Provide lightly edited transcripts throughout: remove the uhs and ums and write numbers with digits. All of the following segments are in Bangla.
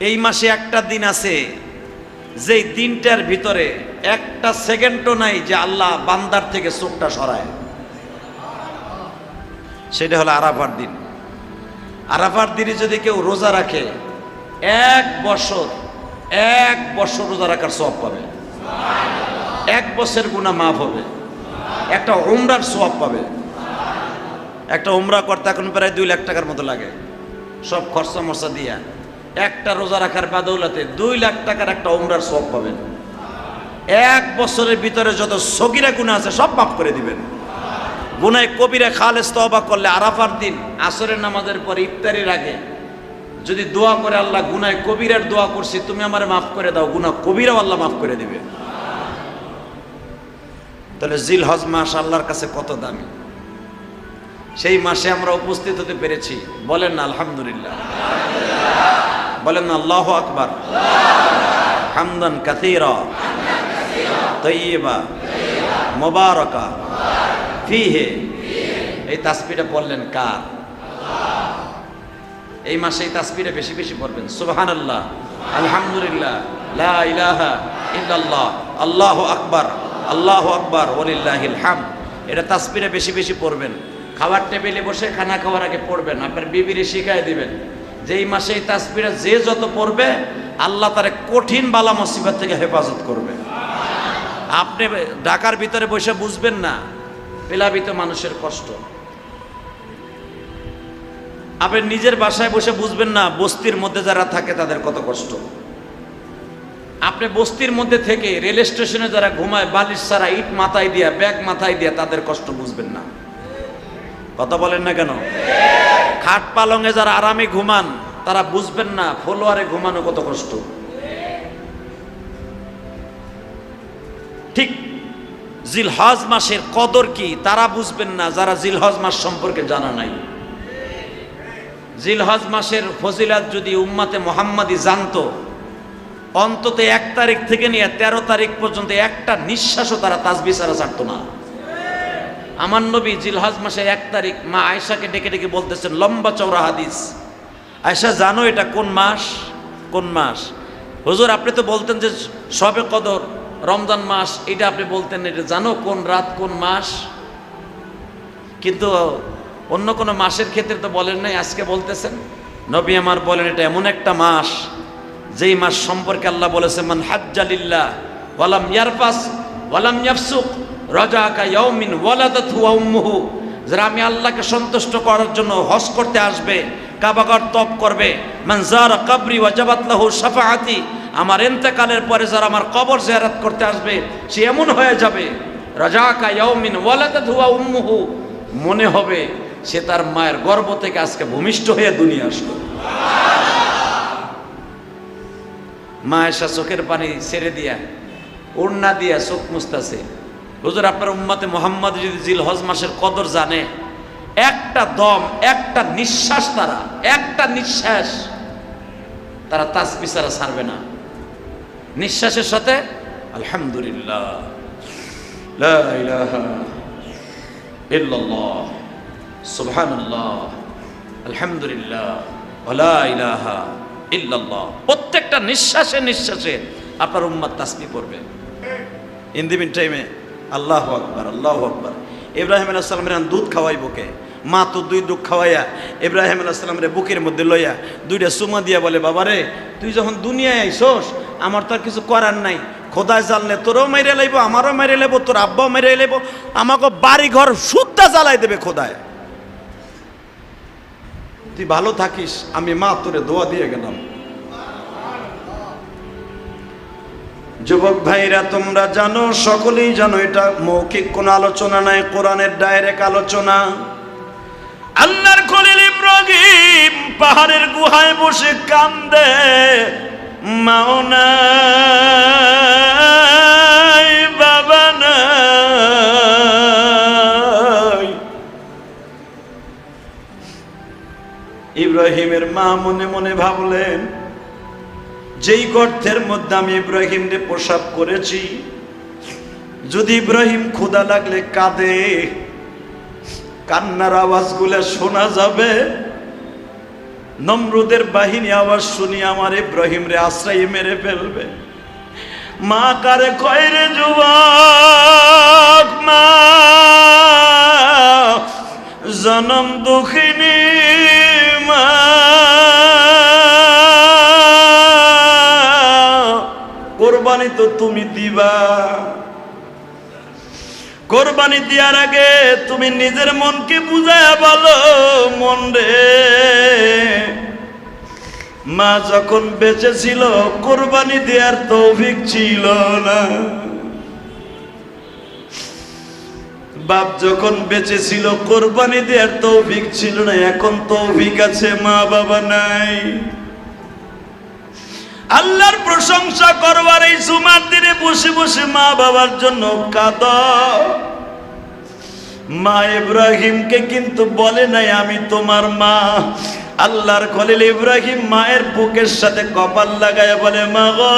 এই মাসে একটা দিন আছে যেই দিনটার ভিতরে একটা সেকেন্ডও নাই যে আল্লাহ বান্দার থেকে চোখটা সরায়। সেটা হলো আরাফার দিন। আরাফার দিনে যদি কেউ রোজা রাখে এক বছর রোজা রাখার সওয়াব পাবে, এক বছর গুনাহ মাফ হবে, একটা উমরার সওয়াব পাবে। একটা উমরা করতে এখন প্রায় 2 লাখ টাকার মতো লাগে, সব খরচা মরচা দিয়া। একটা রোজা রাখার বাদৌলাতে 2 লাখ টাকার একটা উমরার সওয়াব পাবেন। এক বছরের ভিতরে যত সগীরা গুনাহ আছে সব মাফ করে দিবেন। গুনাহ কবিরা খালেস তওবা করলে আরাফার দিন আসরের নামাজের পরে ইফতারির আগে যদি দোয়া করে, আল্লাহ গুনাহ কবিরার দোয়া করছি, তুমি আমারে মাফ করে দাও, গুনাহ কবিরাও আল্লাহ মাফ করে দিবে। তাহলে জিলহজ মাস আল্লাহর কাছে কত দামি। সেই মাসে আমরা উপস্থিত হতে পেরেছি, বলেন না আলহামদুলিল্লাহ, বলেন না আল্লাহু আকবার, হামদান কাসীরা তাইয়্যিবা মুবারাকা ফিহি। এই তাসবিহটা পড়লেন কার? এই মাসে এই তাসবিহটা বেশি বেশি পড়বেন। সুবহানাল্লাহ, আলহামদুলিল্লাহ, লা ইলাহা ইল্লাল্লাহ, আল্লাহু আকবার, আল্লাহু আকবার ওয়ালিল্লাহিল হামদ। এটা তাসবিহটা বেশি বেশি পড়বেন। খাবার টেবিলে বসে খানা খাওয়ার আগে পড়বেন। আপনার বিবিরে শিখাই দিবেন যে এই মাসে এই তাসবিহটা যে যত পড়বে আল্লাহ তার কঠিন বালা মুসিবত থেকে হেফাজত করবে। আপনি ঢাকার ভিতরে বসে বুঝবেন না প্লাবিত মানুষের কষ্ট, আপনি নিজের বাসায় বসে বুঝবেন না বস্তির মধ্যে যারা থাকে তাদের কত কষ্ট। আপনি বস্তির মধ্যে থেকে রেল স্টেশনে যারা ঘুমায় বালিশ ছাড়া, ইট মাথায় দিয়া, ব্যাগ মাথায় দিয়া, তাদের কষ্ট বুঝবেন না। কথা বলেন না কেন? খাট পালঙে যারা আরামে ঘুমান তারা বুঝবেন না ফলোয়ারে ঘুমানো কত কষ্ট। ঠিক জিলহজ মাসের কদর কি তারা বুঝবেন না যারা জিলহজ মাস সম্পর্কে জানা নাই। জিলহজ মাসের ফজিলাত যদি উম্মতে মুহাম্মাদি জানতো, অন্তত 1 তারিখ থেকে নিয়ে 13 তারিখ পর্যন্ত একটা নিঃশ্বাসও তারা তাসবিহ ছাড়া ছাড়তো না। আমার নবী জিলহজ মাসের 1 তারিখ মা আয়েশাকে ডেকে ডেকে বলতেছেন, লম্বা চওড়া হাদিস, আয়েশা জানো এটা কোন মাস? কোন মাস? হুজুর আপনি তো বলতেন যে শবে কদর রমজান মাস, এটা আপনি বলতেন, এটা জানো কোন রাত কোন মাস? কিন্তু অন্য কোনো মাসের ক্ষেত্রে তো বলেন নাই, আজকে বলতেছেন। নবী আমার বলেন এটা এমন একটা মাস যেই মাস সম্পর্কে আল্লাহ বলেছেন, মান হাজ্জা লিল্লাহ ওয়ালাম ইয়ারফাস ওয়ালাম ইয়াফসুক রাজাকা ইয়াউমিন ওয়ালাদাতহু উম্মুহু। যারা আমি আল্লাহকে সন্তুষ্ট করার জন্য হজ করতে আসবে, কাবাগর তপ করবে, মান যারা কবরি ওয়াজাবাত লাহু শাফাআতি, আমার ইন্তেকালের পরে যারা আমার কবর জিয়ারত করতে আসবে সে এমন হয়ে যাবে, রাজাকা ইয়াউমিন ওয়ালাদাতহু উম্মুহু, মনে হবে সে তার মায়ের গর্ভ থেকে আজকে ভূমিষ্ঠ হয়ে দুনিয়া আসলো। মা আয়েশা চোখের পানি ছেড়ে দিয়া ওড়না দিয়া চোখ মুছতাছে। হুজুর আপনার উম্মতে মুহাম্মদ যদি জিলহজ মাসের কদর জানে, একটা দম, একটা নিঃশ্বাস, তারা একটা নিঃশ্বাস তারা তাসবিহ ছাড়া ছাড়বে না। নিঃশ্বাসের সাথে আলহামদুলিল্লাহ, লা ইলাহা ইল্লাল্লাহ, সুবহানাল্লাহ, আলহামদুলিল্লাহ, ওয়ালা ইলাহা ইল্লাল্লাহ, প্রত্যেকটা নিঃশ্বাসে নিঃশ্বাসে আপনার উম্মত তাসবিহ পড়বে। ইন দি মিন টাইমে আল্লাহু আকবার, আল্লাহু আকবার। ইব্রাহিম আলাইহিস সালামের দুধ খাওয়াইব কে? মা তো 2 দুধ খাওয়াইয়া ইব্রাহিম আলাইহিস সালামের বুকের মধ্যে লইয়া 2টা চুমা দিয়া বলে, বাবারে তুই যখন দুনিয়ায় আইছস আমার তো আর কিছু করার নাই, খোদায় জানলে তোরও মেরে লাইব, আমারও মেরে লাইব, তোর আব্বাও মেরে লাইব, আমাকে বাড়ি ঘর সুদ্ধা জ্বালাই দেবে খোদায়। তুই ভালো থাকিস, আমি মা তোরে দোয়া দিয়ে গেলাম। যুবক ভাইরা তোমরা জানো, সকলেই জানো, এটা মৌখিক কোনো আলোচনা নাই, কোরআনের ডাইরেক্ট আলোচনা। আল্লাহর খলিল ইব্রাহিম পাহাড়ের গুহায় বসে কান্দে, মাও নাই, বাবা নাই। ইব্রাহিমের মা মনে মনে ভাবলেন, যেই গর্তের মধ্যে আমি ইব্রাহিমকে প্রসাব করেছি, যদি ইব্রাহিম ক্ষুধা লাগলে কাঁদে, কান্নার আওয়াজগুলো শোনা যাবে, নমরুদের বাহিনী আওয়াজ শুনি আমার ইব্রাহিম রে আশ্রয় মেরে ফেলবে। মা কারে কয় রে যুবক, মা জনম দুঃখিনী মা, কোরবানি তো তুমি দিবা, কোরবানি দেওয়ার আগে তুমি নিজের মনকে বুঝায়া বলো, মন রে মা যখন বেঁচে ছিল কোরবানি দেওয়ার তৌফিক ছিল না, বাপ যখন বেঁচে ছিল কোরবানি দেওয়ার তৌফিক ছিল না, এখন তৌফিক আছে, মা বাবা নাই। আল্লাহর প্রশংসা করবার এই জুমার দিনে বসে বসে মা বাবার জন্য কাঁদো। মা ইব্রাহিমকে কিন্তু বলে নাই আমি তোমার মা। আল্লাহর খলিল ইব্রাহিম মায়ের বুকের সাথে কপাল লাগায় বলে, মা গো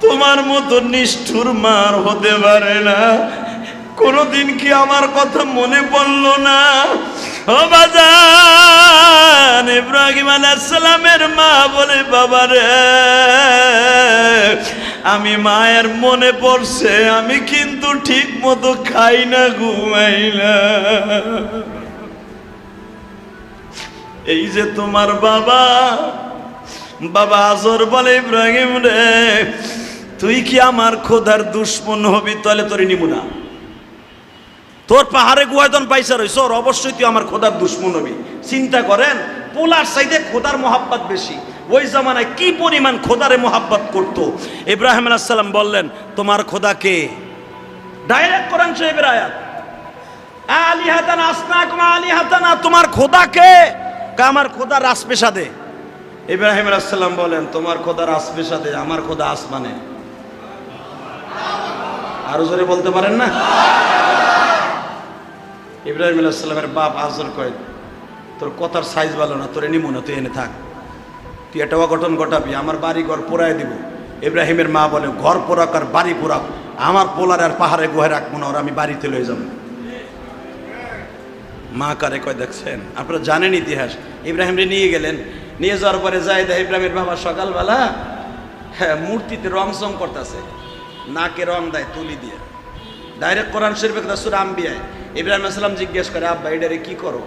তোমার মতো নিষ্ঠুর মা হতে পারে না, কোনদিন কি আমার কথা মনে পড়লো না? ও বাজান, ইব্রাহিম আলাইহিস সালামের মা বলে, বাবা রে আমি মায়ের মনে পড়ছে, আমি কিন্তু ঠিক মতো খাই না, ঘুমাই না। এই যে তোমার বাবা, বাবা আজর বলে, ইব্রাহিম রে তুই কি আমার খোদার দুশ্মন হবি? তাহলে তোর নিব না, তোর পাহাড়ে গুহায়তন পাইসা রইছ, অবশ্যই তুই আমার খোদার দুশ্মন হবি। চিন্তা করেন, পোলার চাইতে খোদার মোহাব্বত বেশি। ওই জামানায় কি পরিমাণ খোদারে মোহাব্বত করতো। ইব্রাহিম আলাইহিস সালাম বললেন, তোমার খোদা কে? ডাইরেক্ট কোরআন শরীফের আয়াত, আলিহাতান আসনাকুম আলিহাতানা, তোমার খোদা কে? আমার খোদা রাজপেশাদে। ইব্রাহিম আলাইহিস সালাম বলেন, তোমার খোদা রাজপেশাদে, আমার খোদা আসমানে। আরো জোরে বলতে পারেন না? ইব্রাহিম আলাইহিস সালামের বাপ আজর কয়, তোর কথার সাইজ ভালো না, তোর নিমু না, তুই এনে থাক, তুই একটা অঘটন ঘটাবি, আমার বাড়ি ঘর পোড়ায় দিব। ইব্রাহিমের মা বলে, ঘর পোড়াক আর বাড়ি পোড়াক, আমার পোলার আর পাহাড়ে গুহায় রাখবো না, ওর আমি বাড়িতে লয়ে যাব। মা কারে কয় দেখছেন? আপনারা জানেন ইতিহাস। ইব্রাহিমরে নিয়ে গেলেন, নিয়ে যাওয়ার পরে যাই দেয় ইব্রাহিমের বাবা সকালবেলা হ্যাঁ মূর্তিতে রং চং করতেছে, নাকে রং দেয় তুলি দিয়ে। ডাইরেক্ট কোরআন শরীফে কথা সূরা আম্বিয়ায় ইব্রাহিম আলাইহিস সালাম জিজ্ঞেস করে, আব্বা এটারে কি করো?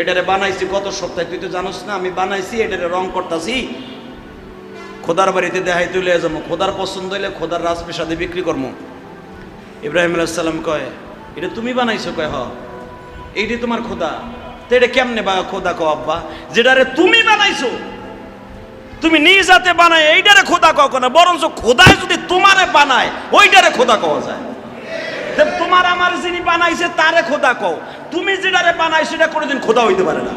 এটারে বানাইছি গত সপ্তাহে, তুই তো জানোস না আমি বানাইছি, এটারে রং করতেছি, খোদার বাড়িতে দেখাই তুলে যাবো, খোদার পছন্দ হইলে খোদার রাজপ্রাসাদে বিক্রি করবো। ইব্রাহিম আলাইহিস সালাম কয়, এটা তুমি বানাইছো? কয় হ। এইটি তোমার খোদা? তো এটা কেমনে বা খোদা কও আব্বা? যেটারে তুমি বানাইছো, তুমি নিজ হাতে বানাই এইটারে খোদা কও না, বরঞ্চ খোদায় যদি তোমারে বানায় ওইটারে খোদা কওয়া যায়। তোমার আমার যিনি বানাইছে তারে খোদা কও, তুমি যেটারে বানাইছো সেটা কোনোদিন খোদা হইতে পারে না।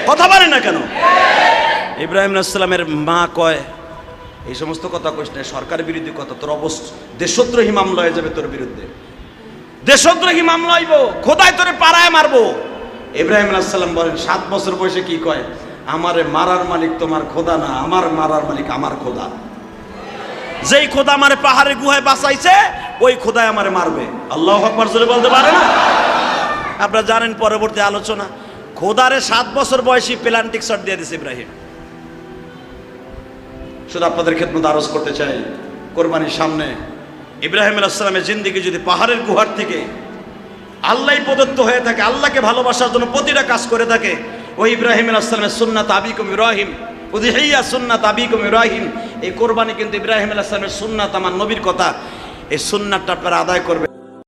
কথা বলে না কেন? ইব্রাহিম আলাইহিস সালামের মা কয়, এই সমস্ত কথা কইস না, সরকার বিরোধী কথা, তোর দেশদ্রোহী মামলা হয়ে যাবে তোর বিরুদ্ধে, দেশদ্রোহী মামলা হইব, খোদায় তোরে পাড়ায় মারবো। ইব্রাহিম আলাইহিস সালাম বলেন, 7 বছর বয়সে কি কয়, আমারে মারার মালিক তোমার খোদা না, আমার মারার মালিক আমার খোদা। যেই খোদা আমারে পাহাড়ে গুহায় বাঁচাইছে ওই খোদায় আমারে মারবে। আল্লাহু আকবার জোরে বলতে পারে না? আপনারা জানেন পরবর্তী আলোচনা, খোদারে 7 বছর বয়সী প্লান্টিক শট দিয়ে দিয়েছে ইব্রাহিম। শুধু আপনাদের খেদমত আরজ করতে চাই, কোরবানির সামনে ইব্রাহিম আলাইহিস সালামের জিন্দেগি যদি পাহাড়ের গুহার থেকে আল্লাহই প্রদত্ত হয়ে থাকে, আল্লাহকে ভালোবাসার জন্য প্রতিটা কাজ করে থাকে, ওই ইব্রাহিম আলাইহিস সালামের সুন্নাত আবিকুম ইব্রাহিম, উযহিয়া সুন্নাত আবিকুম ইব্রাহিম, এই কোরবানি কিন্তু ইব্রাহিম আলাইহিস সালামের সুন্নাত, আমার নবীর কথা, এই সুন্নাতটা আপনারা আদায় করবে।